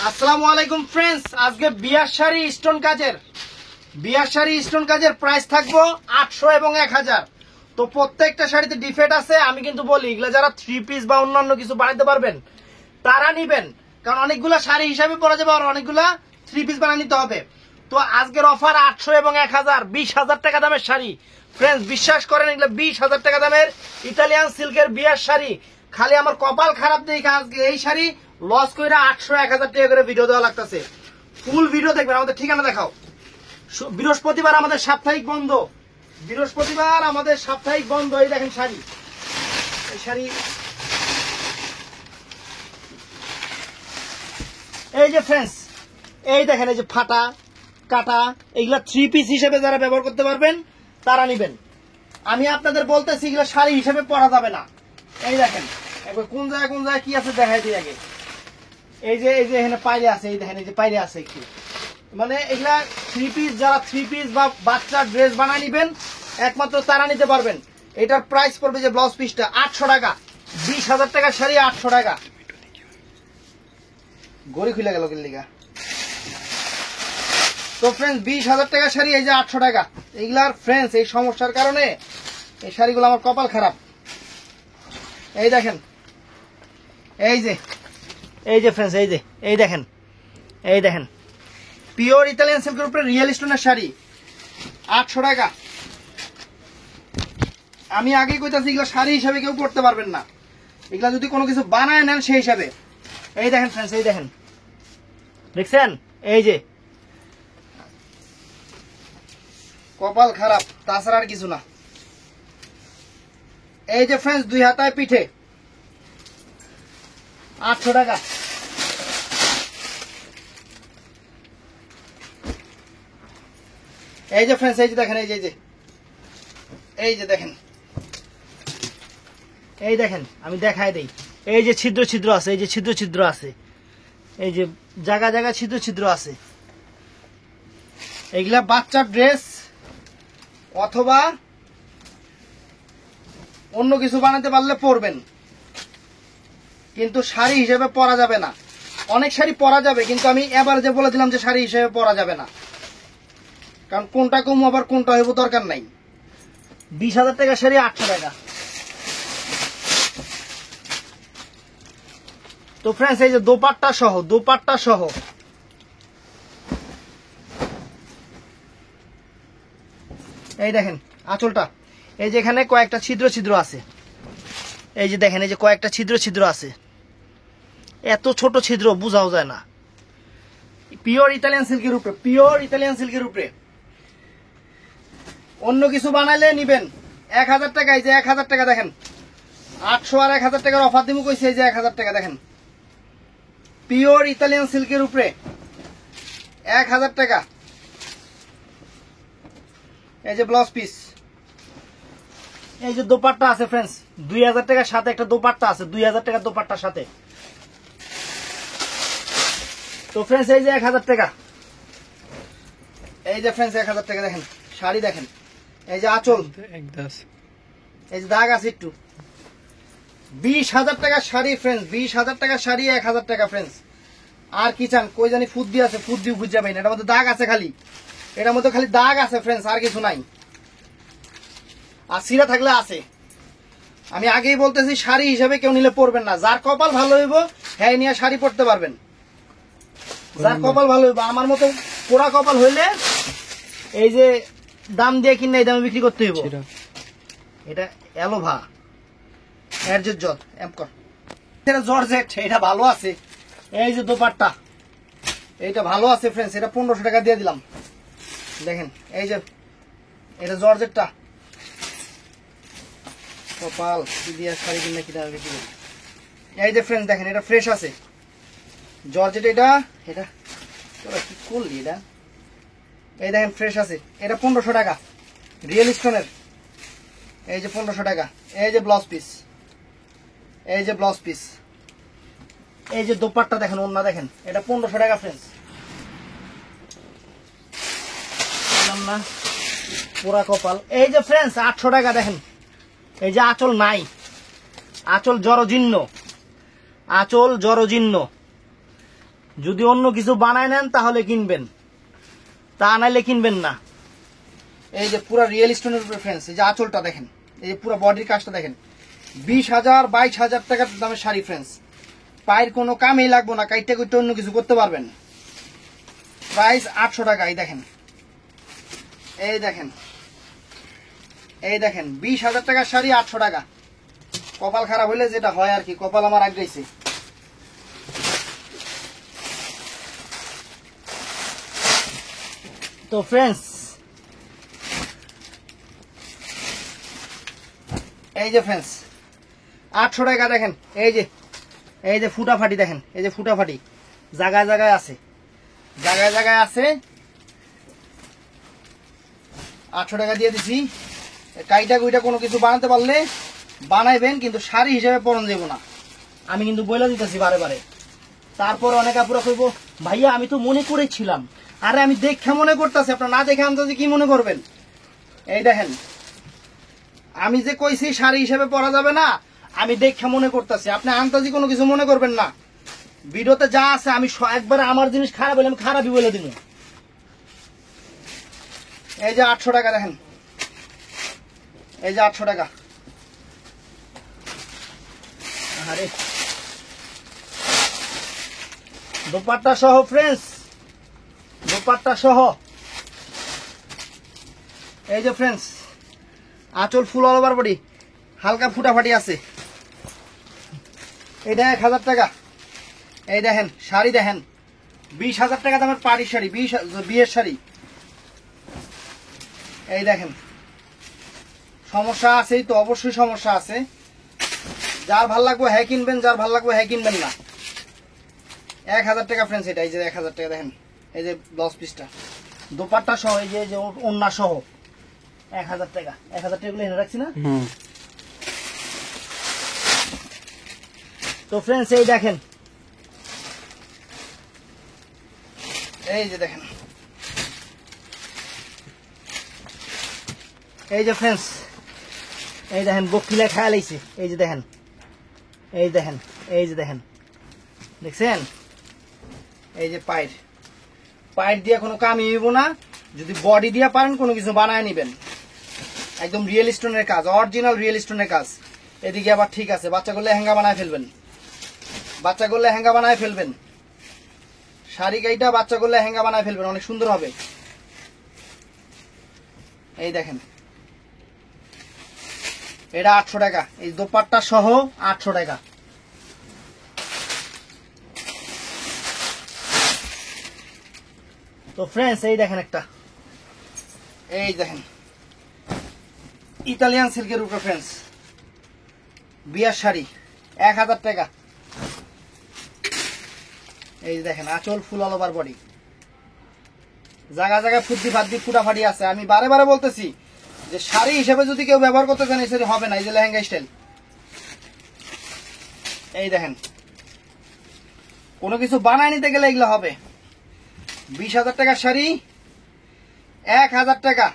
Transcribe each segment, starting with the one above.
আসসালামু আলাইকুম ফ্রেন্ডস, আজকে বিয়ার শাড়ি স্টোন কাজের প্রাইস থাকবো 800 এবং 1000। তো প্রত্যেকটা শাড়িতে ডিফেক্ট আছে। আমি কিন্তু বলি এগুলা যারা 3 পিস বা অন্যান্য কিছু বানাতে পারবেন তারা নিবেন, কারণ অনেকগুলা শাড়ি হিসাবে পরা যাবে আর অনেকগুলা 3 পিস বানিয়ে নিতে হবে। তো আজকের অফার 800 এবং 1000, 20,000 টাকা দামের শাড়ি। ফ্রেন্ডস বিশ্বাস করেন, এগুলো 20,000 টাকা দামের ইতালিয়ান সিল্কের বিয়ার শাড়ি। খালি আমার কপাল খারাপ দেখে আজকে এই শাড়ি লস কইরা 800-1000 টাকা করে ভিডিও দেওয়া লাগতেছে। ফুল ভিডিও দেখবেন। আমাদের ঠিকানা দেখাও। বৃহস্পতিবার আমাদের সাপ্তাহিক বন্ধ, এই দেখেন শাড়ি, এই শাড়ি, এই যে ফ্রেন্ডস, এই দেখেন, এই যে ফাটা কাটা, এইগুলা 3 পিস হিসেবে যারা ব্যবহার করতে পারবেন তারা নিবেন। আমি আপনাদের বলতেছি এগুলা শাড়ি হিসেবে পরা যাবে না। এই দেখেন একবার কোন জায়গায় কি আছে দেখাই দিই আগে। এই যে এখানে পাইরে আছে, এই দেখেন এই যে পাইরে আছে একটু, মানে এগুলা 3 পিস, যারা 3 পিস বা বাচ্চার ড্রেস বানায় নিবেন একমাত্র তারা নিতে পারবেন। এটার প্রাইস পড়বে যে ব্লাউজ পিসটা 800 টাকা। 20,000 টাকার শাড়ি 800 টাকা। গড়ি খুলে গেল কিল্লিগা। তো ফ্রেন্ডস 20,000 টাকার শাড়ি এই যে 800 টাকা। এইগুলার ফ্রেন্ডস এই সমস্যার কারণে এই শাড়িগুলো আমার কপাল খারাপ। এই দেখেন, এই যে ফ্রেন্ডস, এই দেখেন পিওর ইতালিয়ান সিল্কের উপরে রিয়েল স্টোনের শাড়ি 800 টাকা। আমি আগেই কইতাছি এগুলো শাড়ি হিসাবে কেউ পড়তে পারবেন না, এগুলা যদি কোনো কিছু বানায় নেন সেই হিসাবে। এই দেখেন ফ্রেন্ডস, এই দেখেন, দেখছেন, এই যে কপাল খারাপ, তাছাড়া আর কিছু না। এই যে ফ্রেন্ডস 2 হাতায় পিঠে 800 টাকা। এই যে ফ্রেন্ডস, এই যে দেখেন, এই দেখেন আমি দেখাই দেই। এই যে ছিদ্র আছে, এই যে ছিদ্র আছে, এই যে জায়গা ছিদ্র আছে। এইগুলা বাচ্চার ড্রেস অথবা অন্য কিছু বানাতে পারলে পরবেন, কিন্তু শাড়ি হিসেবে পরা যাবে না। অনেক শাড়ি পরা যাবে, কিন্তু আমি এবার যে বলে দিলাম যে শাড়ি হিসেবে পরা যাবে না, কারণ কোনটা কম আবার কোনটা হইব দরকার নাই। 20,000 টাকা শাড়ি 800 টাকা। তো ফ্রেন্ডস এই যে দোপাট্টা সহ এই দেখেন আঁচলটা, এই যে এখানে কয়েকটা ছিদ্র আছে, এই যে দেখেন, এই যে কয়েকটা ছিদ্র আছে। এত ছোট ছিদ্র বুঝাও যায় না। পিওর ইতালিয়ান সিল্কের উপরে অন্য কিছু বানাইলে নিবেন 1000 টাকা। এই যে 1000 টাকা দেখেন, 800 আর 1000 টাকার অফার দিব কইছে। এই যে 1000 টাকা দেখেন, পিওর ইতালিয়ান সিল্কের উপরে 1000 টাকা। এই যে ব্লাউজ পিস, এই যে দোপাট্টা আছে ফ্রেন্ডস 2000 টাকার সাথে একটা দোপাট্টা আছে, 2000 টাকার দোপাট্টার সাথে। তো ফ্রেন্ডস এই যে 1000 টাকা, এই যে ফ্রেন্ডস 1000 টাকা দেখেন শাড়ি, দেখেন এই যে আঁচল, এই যে দাগ আছে একটু। 20,000 টাকার শাড়ি ফ্রেন্ডস, 20,000 টাকার শাড়ি 1000 টাকা ফ্রেন্ডস। আর কি চান? কই জানি ফুট দিয়ে আছে, ফুট দিয়ে বুঝ যাবেন। এটার মধ্যে দাগ আছে, খালি এটার মধ্যে খালি দাগ আছে ফ্রেন্ডস, আর কিছু নাই। আর সিরা থাকলে আছে। আমি আগেই বলতেছি শাড়ি হিসেবে কেউ নিলে পরবেন না। যার কপাল ভালো হইব হ্যাঁ নিয়ে শাড়ি পরতে পারবেন, যার কপাল ভালো হইব। আমার মতো পোড়া কপাল হইলে এই যে দাম দিয়ে কিনে এই দামে বিক্রি করতে হইব। এটা এলোভা জর্জেট, এটা ভালো আছে। এই যে দোপাট্টা, এইটা ভালো আছে ফ্রেন্ডস, এটা 1500 টাকা দিয়ে দিলাম। দেখেন এই যে এটা জর্জেটটা, কপাল দিয়ে শাড়ি কিনে কি দামে বিক্রি করি। এই যে ফ্রেন্ডস দেখেন, এটা ফ্রেশ আছে জর্জেট। এটা কি করলি এটা, এই দেখেন ফ্রেশ আছে। এটা 1500 টাকা রিয়েল স্টোনের। এই যে 1500 টাকা। এই যে ব্লাউজ পিস, এই যে দোপাট্টা দেখেন, ওন্না দেখেন, এটা 1500 টাকা ফ্রেন্ডস। না পুরা কপাল। এই যে ফ্রেন্ডস 800 টাকা দেখেন। এই যে আঁচল নাই, আঁচল জরজীর্ণ, যদি অন্য কিছু বানায় নেন তাহলে কিনবেন, তা নাইলে কিনবেন না। এই যে পুরো রিয়েল স্টোনের উপরে ফ্রেন্ডস, এই যে আঁচলটা দেখেন, এই যে পুরো বডির কাজটা দেখেন, 20,000 22,000 টাকার দামের শাড়ি ফ্রেন্ডস। পায়ের কোনো কামেই লাগবো না, কাইটটা কুইটটা অন্য কিছু করতে পারবেন। প্রাইস 800 টাকা। এই দেখেন, এই দেখেন, এই দেখেন 20,000 টাকার শাড়ি 800 টাকা। কপাল খারাপ হইলে যেটা হয় আর কি, কপাল আমার আগ্রাইছে। তো ফ্রেন্ডস এই যে ফ্রেন্ডস 800 টাকা দেখেন, এই যে ফুটাফাটি দেখেন, এই যে ফুটাফাটি জায়গায় জায়গায় আছে, জায়গায় জায়গায় আছে। 800 টাকা দিয়ে দিছি। কাইটা কুইটা কোনো কিছু বানাতে পারলে বানাইবেন, কিন্তু শাড়ি হিসেবে পরন যাব না, আমি কিন্তু বলে দিতেছি বারে বারে। তারপর অনেক আপুরা কইব ভাইয়া আমি তো মনে করেছিলাম। আরে আমি দেখে মনে করতেছি, আপনার না দেখে আনতে কি মনে করবেন? এই দেখেন, আমি যে কইছি শাড়ি হিসেবে পরা যাবে না, আমি দেখে মনে করতেছি, আপনি আন্তাজি কোনো কিছু মনে করবেন না। ভিডিওতে যা আছে আমি একবার আমার জিনিস খারাপ হলে আমি খারাপই বলে দিব। এই যে 800 টাকা দেখেন, এই যে 800 টাকা। আরে দোপাট্টা সহ ফ্রেন্ডস, দোপাট্টা সহ। এই যে ফ্রেন্ডস আঁচল ফুল অল ওভার বডি, হালকা ফুটাফাটি আছে। এটা 1000 টাকা। এই দেখেন শাড়ি দেখেন, 20,000 টাকা দামের পাড়ি শাড়ি, বিয়ের শাড়ি। এই দেখেন, সমস্যা আছেই তো, অবশ্যই সমস্যা আছে। যার ভাল লাগবে হ্যাঁ কিনবেন, যার ভাল লাগবে হ্যাঁ কিনবেন না। 1000 টাকা ফ্রেন্ডস এটা। এই যে 1000 টাকা দেখেন, এই যে ব্লাউজ পিসটা দোপাট্টা সহ, এই যে ওন্না সহ 1000 টাকা। 1000 টাকা গুলো এনে রাখছি না। তো ফ্রেন্ডস এই দেখেন, এই যে দেখেন, এই যে ফ্রেন্ডস এই দেখেন বকিলা খেয়া লাইছে। এই যে দেখেন, এই দেখেন, এই যে দেখেন, দেখছেন? এই যে পায়ের দিয়ে কোনো কামই হইব না। যদি বডি দিয়ে পারেন কোনো কিছু বানায় নিবেন। একদম রিয়েল স্টোনের কাজ, অরিজিনাল রিয়েল স্টোনের কাজ। এদিকে আবার ঠিক আছে, বাচ্চা করলে লেহেঙ্গা বানায় ফেলবেন, বাচ্চা করলে লেহেঙ্গা বানায় ফেলবেন। শাড়ি গাইটা বাচ্চা করলে লেহেঙ্গা বানায় ফেলবেন, অনেক সুন্দর হবে। এই দেখেন, এটা 800 টাকা। এই দোপাট্টা সহ 800 টাকা। তো ফ্রেন্ডস এই দেখেন একটা, এই দেখেন ইতালিয়ান সিল্কের উপরে ফ্রেন্ডস বিয়ার শাড়ি 1000 টাকা। এই দেখেন আঁচল ফুল অল ওভার বডি, জায়গা জায়গায় ফুদ্দি ফাদ্দি ফুটাফাটি আছে। আমি বারে বারে বলতেছি যে শাড়ি হিসেবে যদি কেউ ব্যবহার করতে চান এই হবে না। এই যে লেহেঙ্গা স্টাইল, এই দেখেন কোনো কিছু বানায় নিতে গেলে এগুলো হবে। 20,000 টাকার শাড়ি 1000 টাকা।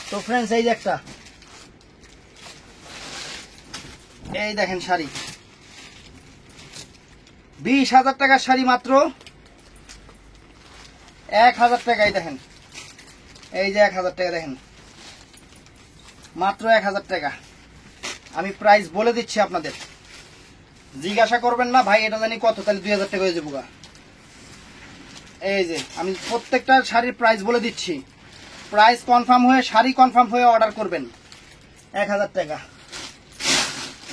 তো ফ্রেন্ডস এই যে একটা, এই দেখেন শাড়ি 20,000 টাকার শাড়ি মাত্র 1000 টাকায়। দেখেন এই যে 1000 টাকা, দেখেন মাত্র 1000 টাকা। আমি প্রাইস বলে দিচ্ছি আপনাদের, জিজ্ঞাসা করবেন না ভাই এটা জানি কত, তাহলে 2000 টাকা হয়ে যাবো। এই যে আমি প্রত্যেকটা শাড়ির প্রাইস বলে দিচ্ছি, প্রাইস কনফার্ম হয়ে শাড়ি কনফার্ম হয়ে অর্ডার করবেন। 1000 টাকা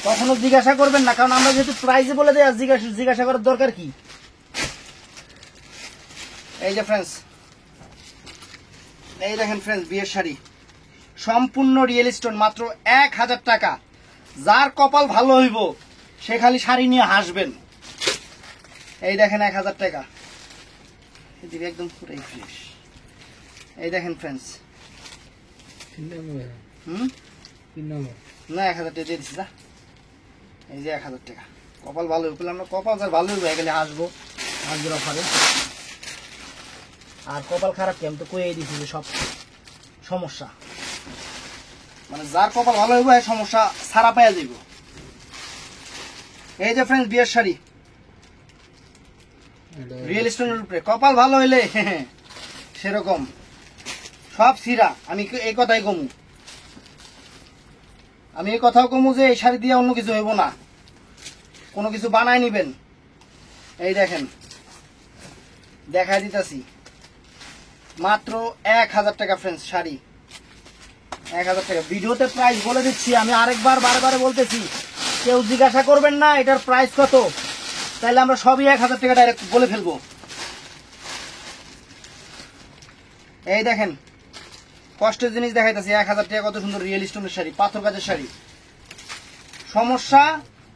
কখনো জিজ্ঞাসা করবেন না, কারণ আমরা যেহেতু প্রাইস বলে দিই, আর জিজ্ঞাসা করার দরকার কি। এই যে ফ্রেন্ডস এই দেখেন ফ্রেন্ডস বিয়ের শাড়ি সম্পূর্ণ রিয়েল স্টোন, মাত্র 1000 টাকা। যার কপাল ভালো হইব সে খালি শাড়ি নিয়ে হাসবেন। এই দেখেন 1000 টাকা, এদিকে একদম পুরাই ফ্রেশ। এই দেখেন ফ্রেন্ডস, না 1000 টাকা দিয়ে দিচ্ছি। এই যে 1000 টাকা, কপাল ভালো হয়ে পেলাম না, কপাল যার ভালো হইব গেলে হাসবো, হাসবের অফারে। আর কপাল খারাপ কি আমি তো কইয়ে দিচ্ছি যে সব সমস্যা, মানে যার কপাল ভালো হইব সমস্যা সারা পাইয়া যাইব। এই যে ফ্রেন্ডস বিয়ের শাড়ি রিয়েল স্টোনের উপরে, কপাল ভালো হইলে সেরকম সব সিরা। আমি এই কথাই কমু, আমি এই কথাও কমু যে এই শাড়ি দিয়ে অন্য কিছু হইব না, কোনো কিছু বানায় নিবেন। এই দেখেন দেখাই দিতেছি, মাত্র 1000 টাকা ফ্রেন্ডস শাড়ি, 1000 টাকা। ভিডিওতে প্রাইস বলে দিচ্ছি, আমি আরেকবার বারে বলতেছি, কেউ জিজ্ঞাসা করবেন না এটার প্রাইস কত, তাহলে আমরা সবই 1000 টাকা ডাইরেক্ট বলে ফেলবো। এই দেখেন কষ্টের জিনিস দেখাইতেছি, 1000 টাকা কত সুন্দর রিয়েল স্টোনের শাড়ি, পাথর কাজের শাড়ি। সমস্যা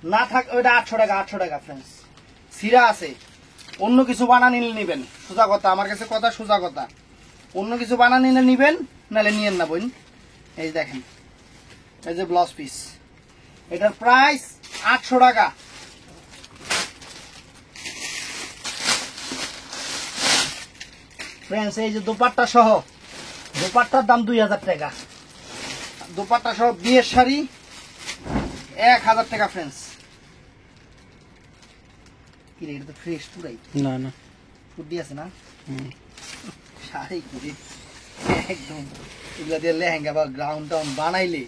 না থাক ওইটা 800 টাকা, 800 টাকা ফ্রেন্ডস। সিরা আছে, অন্য কিছু বানা নিলে নিবেন, সোজা কথা, আমার কাছে কথা সোজা কথা। অন্য কিছু বানা নিলে নিবেন, নাহলে নিয়েন না বোন। এই দেখেন এই যে ব্লাউজ পিস, এটার প্রাইস 800 টাকা। ফ্রেন্ডস এই যে দোপাট্টা সহ, দোপাট্টার দাম 2000 টাকা, দোপাট্টা সহ বিয়ের শাড়ি 1000 টাকা ফ্রেন্ডস। কি রে, এটা তো ফ্রেশ পুরাই, না না ফুটি আছে না শাড়ি করে একদম। এগুলা দিয়ে লেহেঙ্গা বা গ্রাউন্ড টাউন বানাইলে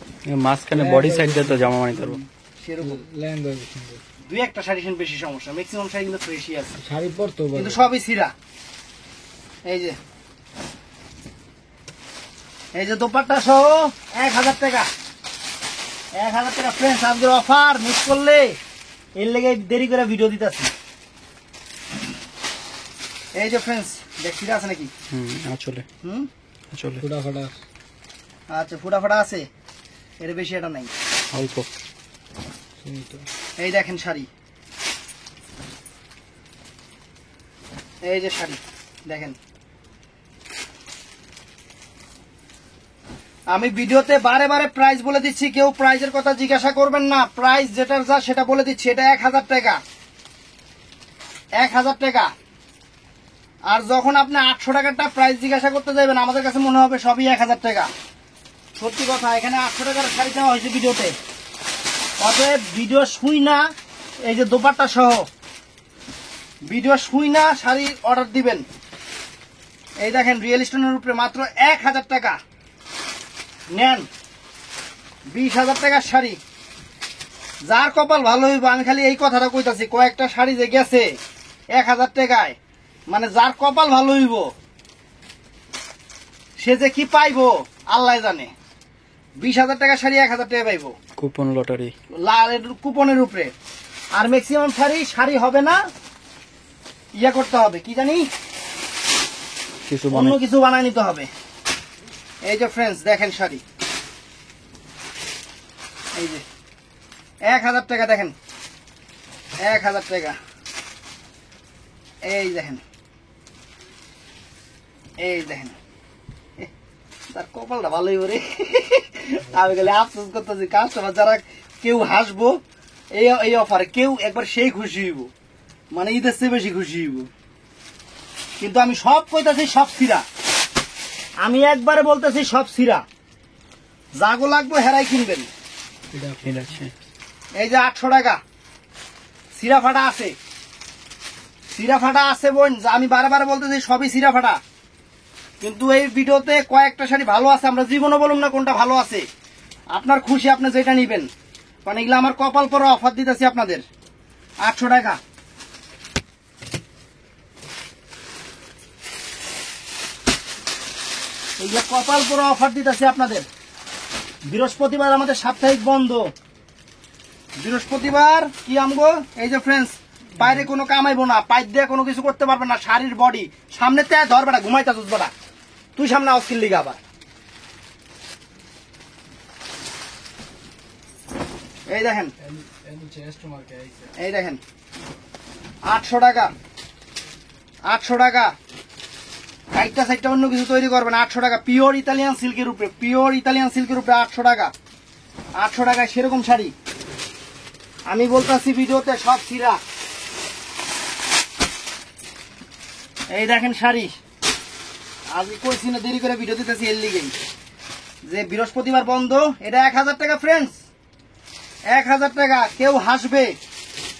মাঝখানে বডি সাইড দিয়ে তো জামা বানাইতে পারবো, সেরকম লেহেঙ্গা দুই একটা শাড়ি বেশি সমস্যা, ম্যাক্সিমাম শাড়ি কিন্তু ফ্রেশই আছে, শাড়ি পরতেও পারবে। কিন্তু সবই সিরা। এই যে দোপাট্টা সহ 1000 টাকা, 1000 টাকা ফ্রেন্ডস। আজকের অফার মিস করলে এর লেগে দেরি করে ভিডিও দিতেছি। এই যে ফ্রেন্ডস দেখ সিরা আছে নাকি? আসলে আসলে ফুটা ফাটা, আচ্ছা ফুটা ফাটা আছে, এর বেশি এটা নাই, অল্প। এই দেখেন শাড়ি, এই যে শাড়ি দেখেন। আমি ভিডিওতে বারে প্রাইস বলে দিচ্ছি, কেউ প্রাইজের কথা জিজ্ঞাসা করবেন না, প্রাইস যেটার যা সেটা বলে দিচ্ছি। এটা 1000 টাকা, 1000 টাকা। আর যখন আপনি 800 টাকারটা প্রাইস জিজ্ঞাসা করতে যাবেন, আমাদের কাছে মনে হবে সবই 1000 টাকা। সত্যি কথা, এখানে 800 টাকার শাড়ি দেওয়া হয়েছে ভিডিওতে। অতএব ভিডিও শুই না, এই যে দোপাট্টা সহ ভিডিও শুই না শাড়ি অর্ডার দিবেন। এই দেখেন রিয়েল স্টোনের উপরে মাত্র 1000 টাকা নেন, 20,000 টাকার শাড়ি। যার কপাল ভালো হইব, আমি খালি এই কথাটা কইতাছি, কয়েকটা শাড়ি যে গেছে 1000 টাকায়, মানে যার কপাল ভালো হইব সে যে কি পাইবো আল্লাহ জানে। 20,000 টাকা শাড়ি 1000 টাকা পাইবো, কুপন লটারি, লাল কুপনের উপরে। আর ম্যাক্সিমাম শাড়ি হবে না, ইয়া করতে হবে, কি জানি অন্য কিছু বানায় নিতে হবে। এই যে ফ্রেন্ডস দেখেন শাড়ি, এই যে 1000 টাকা, দেখেন 1000 টাকা। এই দেখেন, এই দেখেন, তার কপালটা ভালোই ওরে। আমি গেলে আফসোস করতেছি, কাস্টমার যারা কেউ হাসবো এই অফারে, কেউ একবার সেই খুশি হইব, মানে ঈদের চেয়ে বেশি খুশি হইব। কিন্তু আমি সব কইতাছি সব সিরা, আমি একবারে বলতেছি সব সিরা, যাগো লাগবো হেরাই কিনবেন। এই যে 800 টাকা সিরা ফাটা আছে, সিরা ফাটা আছে বোন, আমি বারে বলতেছি সবই সিরা ফাটা। কিন্তু এই ভিডিওতে কয়েকটা শাড়ি ভালো আছে, আমরা জীবনে বলুন না কোনটা ভালো আছে। আপনার খুশি, আপনি যেটা নিবেন, কারণ এগুলো আমার কপাল পরে অফার দিতেছি আপনাদের 800 টাকা। এগুলো কপাল পরে অফার দিতেছি আপনাদের। বৃহস্পতিবার আমাদের সাপ্তাহিক বন্ধ, বৃহস্পতিবার কি আমগো। এই যে ফ্রেন্ডস বাইরে কোনো কামাইবো না, পাইপ দিয়ে কোনো কিছু করতে পারবে না, শাড়ির বডি সামনে তে ধর বেটা, ঘুমাইতা চুস বেটা, তুই সামনে অস্কিল লিগে আবার। এই দেখেন, এই দেখেন 800 টাকা, 800 টাকা। একটা সাইডটা অন্য কিছু তৈরি করবেন, 800 টাকা। পিওর ইতালিয়ান সিল্কের উপরে, পিওর ইতালিয়ান সিল্কের উপরে 800 টাকা, 800 টাকায় সেরকম শাড়ি। আমি বলতেছি ভিডিওতে সব সিরা। এই দেখেন শাড়ি, আজকে কইছি না দেরি করে ভিডিও দিতেছি এর লিগেই, যে বৃহস্পতিবার বন্ধ। এটা 1000 টাকা ফ্রেন্ডস, 1000 টাকা। কেউ হাসবে,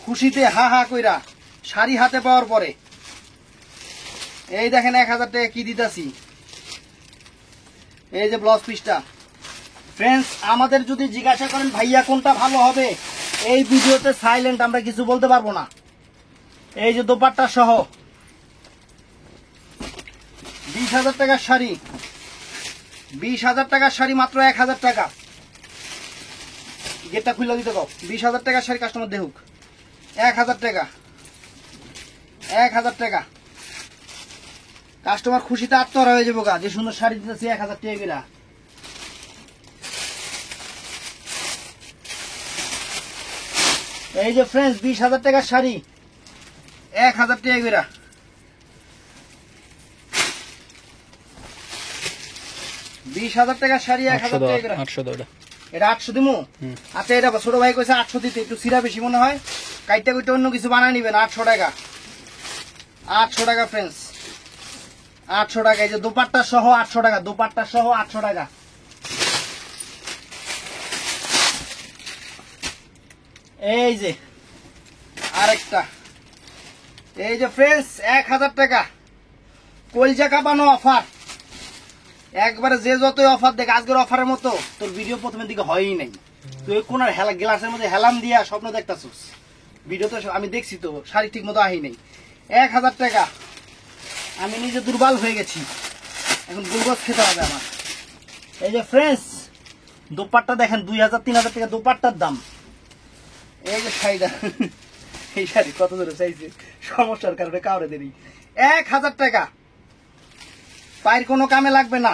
খুশিতে হা হা কইরা শাড়ি হাতে পাওয়ার পরে এই দেখেন 1000 টাকা কি দিতাছি। এই যে ব্লাউজ পিসটা ফ্রেন্ডস, আমাদের যদি জিজ্ঞাসা করেন ভাইয়া কোনটা ভালো হবে, এই ভিডিওতে সাইলেন্ট, আমরা কিছু বলতে পারবো না। এই যে দোপাট্টা সহ 20,000 টাকার শাড়ি, 20,000 টাকার শাড়ি মাত্র 1000 টাকা। গেটটা খুলে দিতে কও। 20,000 টাকার শাড়ি কাস্টমার দেখুক। 1000 টাকা, 1000 টাকা। কাস্টমার খুশিতে আত্মহারা হয়ে যাবো গা, যে সুন্দর শাড়ি দিতেছি 1000 টাকা করে। এই যে ফ্রেন্ডস 20,000 টাকার শাড়ি 1000 টাকা করে। 20,000 টাকার শাড়ি 1000 টাকা করে। 800 দাও এটা। এটা 800 দিমু। আচ্ছা, এটা ছোট ভাই কইছে 800 দিতে, একটু সিরা বেশি মনে হয়, কাইটা কইটা অন্য কিছু বানায় নিবেন। 800 টাকা, 800 টাকা ফ্রেন্ডস, 800 টাকা। এই যে দোপাট্টা সহ 800 টাকা, দোপাট্টা সহ 800 টাকা। এই যে আরেকটা, এই যে ফ্রেন্ডস 1000 টাকা কলজা কাঁপানো অফার। একবারে যে যতই অফার দেখ, আজকের অফারের মতো তোর ভিডিও প্রথমের দিকে হয়ই নাই। তুই কোনার হেলা গ্লাসের মধ্যে হেলাম দিয়া স্বপ্ন দেখতাছিস, ভিডিওতে আমি দেখছি তো শাড়ি ঠিক মতো আহি নাই। 1000 টাকা। আমি নিজে দুর্বল হয়ে গেছি, এখন গুলগোস খেতে হবে আমার। এই যে ফ্রেন্ডস দোপাট্টা দেখেন 2000-3000 টাকা দোপাট্টার দাম। এই যে শাড়িটা, এই শাড়ি কত ধরে চাইছে, সমস্যার কারণে কাউরে দেরি। 1000 টাকা, পায়ের কোনো কামে লাগবে না,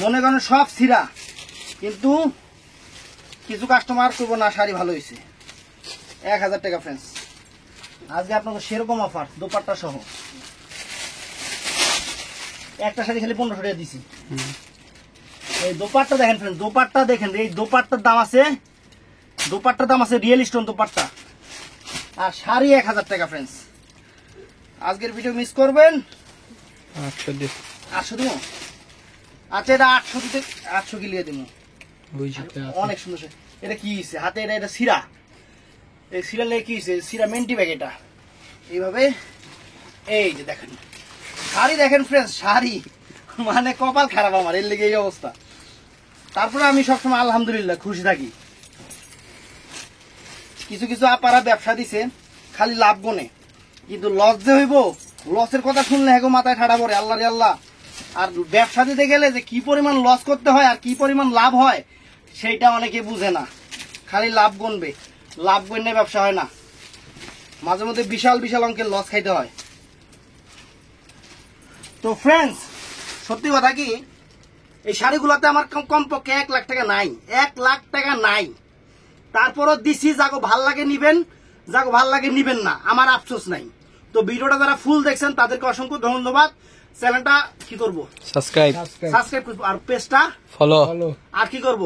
মনে করেন সব ছিঁড়া, কিন্তু কিছু কাস্টমার করবো না শাড়ি ভালো হয়েছে। 1000 টাকা ফ্রেন্ডস, আজকে আপনাদের সেরকম অফার দোপাট্টা সহ। একটা শাড়ি খালি 1500 টাকা দিছি। এই দোপাট্টা দেখেন ফ্রেন্ডস, দোপাট্টা দেখেন, এই দোপাট্টার দাম আছে, দোপাট্টার দাম আছে রিয়েল স্টোন দোপাট্টা, আর শাড়ি 1000 টাকা ফ্রেন্ডস। আজকের ভিডিও মিস করবেন। 800 দিও। 800 দিব। আচ্ছা, এটা 800 দিতে 800 কি লিয়ে দিব। অনেক সুন্দর। এটা কি হইছে হাতে, এটা সিরা, এই সিরা লেগে কি হইছে, সিরা মেন্টি ব্যাগ এটা। এইভাবে এই যে দেখেন শাড়ি দেখেন ফ্রেন্ডস, শাড়ি মানে কপাল খারাপ আমার, এর লেগে এই অবস্থা। তারপরে আমি সবসময় আলহামদুলিল্লাহ খুশি থাকি। কিছু কিছু আপারা ব্যবসা দিছে খালি লাভ গনে, কিন্তু লস যে হইব, লসের কথা শুনলে হ্যাঁ মাথায় ঠাড়া পড়ে, আল্লাহ রে আল্লাহ। আর ব্যবসা দিতে গেলে যে কি পরিমাণ লস করতে হয় আর কি পরিমাণ লাভ হয় সেইটা অনেকে বুঝে না, খালি লাভ গনবে, লাভ গনে ব্যবসা হয় না, মাঝে মধ্যে বিশাল বিশাল অঙ্কের লস খাইতে হয়। তো ফ্রেন্ডস সত্যি কথা কি, এই শাড়িগুলোতে আমার কমপক্ষে 1 লাখ টাকা নাই, 1 লাখ টাকা নাই। তারপরও দিছি, যাগো ভাল লাগে নিবেন, যাগো ভাল লাগে নিবেন না, আমার আফসোস নাই। তো ভিডিওটা যারা ফুল দেখছেন তাদেরকে অসংখ্য ধন্যবাদ। চ্যানেলটা কি করব, সাবস্ক্রাইব করব, আর পেজটা ফলো, আর কি করব,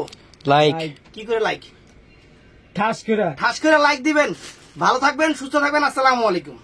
লাইক। কি করে লাইক, ঠাস করে ঠাস করে লাইক দিবেন। ভালো থাকবেন, সুস্থ থাকবেন, আসসালামু আলাইকুম।